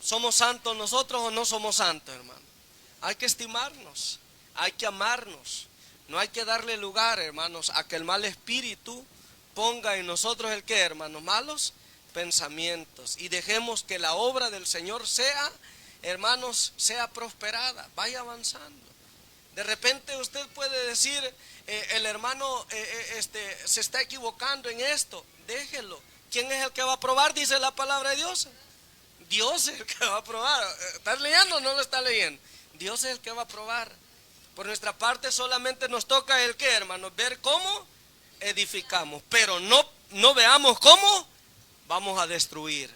¿Somos santos nosotros o no somos santos, hermano? Hay que estimarnos, hay que amarnos. No hay que darle lugar, hermanos, a que el mal espíritu ponga en nosotros el que, hermanos, malos pensamientos. Y dejemos que la obra del Señor sea, hermanos, sea prosperada, vaya avanzando. De repente usted puede decir, el hermano se está equivocando en esto. Déjelo. ¿Quién es el que va a probar? Dice la palabra de Dios. Dios es el que va a probar. ¿Estás leyendo o no lo está leyendo? Dios es el que va a probar. Por nuestra parte solamente nos toca el que, hermanos, ver cómo edificamos, pero no veamos cómo vamos a destruir.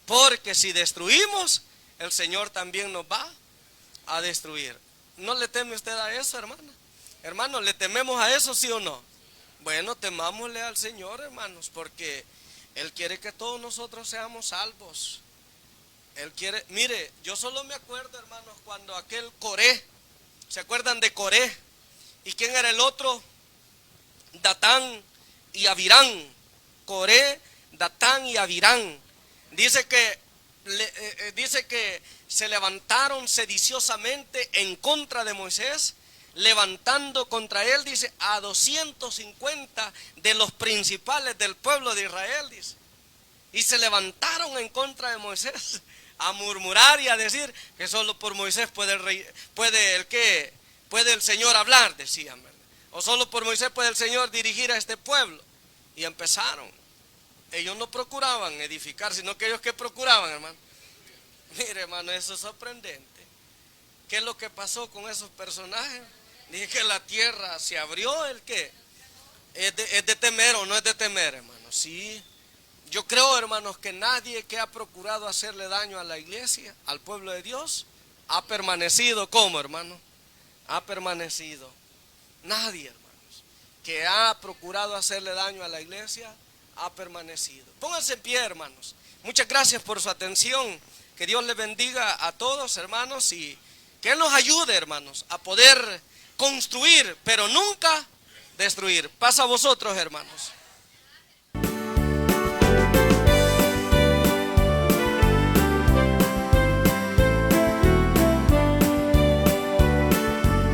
Porque si destruimos, el Señor también nos va a destruir. ¿No le teme usted a eso, hermana? Hermanos, ¿le tememos a eso, sí o no? Bueno, temámosle al Señor, hermanos, porque Él quiere que todos nosotros seamos salvos. Él quiere, mire, yo solo me acuerdo, hermanos, cuando aquel Coré, ¿se acuerdan de Coré? ¿Y quién era el otro? Datán y Abirán. Coré, Datán y Abirán. Dice que se levantaron sediciosamente en contra de Moisés, levantando contra él, dice, a 250 de los principales del pueblo de Israel, dice. Y se levantaron en contra de Moisés a murmurar y a decir que solo por Moisés puede el Señor hablar, decían, ¿verdad? O solo por Moisés puede el Señor dirigir a este pueblo. Y empezaron. Ellos no procuraban edificar, sino que ellos que procuraban, hermano. Mire, hermano, eso es sorprendente. ¿Qué es lo que pasó con esos personajes? Dije que la tierra se abrió, ¿el qué? ¿Es de temer o no es de temer, hermano? Sí. Yo creo, hermanos, que nadie que ha procurado hacerle daño a la iglesia, al pueblo de Dios, ha permanecido. ¿Cómo, hermano? Ha permanecido. Nadie, hermanos, que ha procurado hacerle daño a la iglesia, ha permanecido. Pónganse en pie, hermanos. Muchas gracias por su atención. Que Dios les bendiga a todos, hermanos, y que Él nos ayude, hermanos, a poder construir, pero nunca destruir. Pasa a vosotros, hermanos.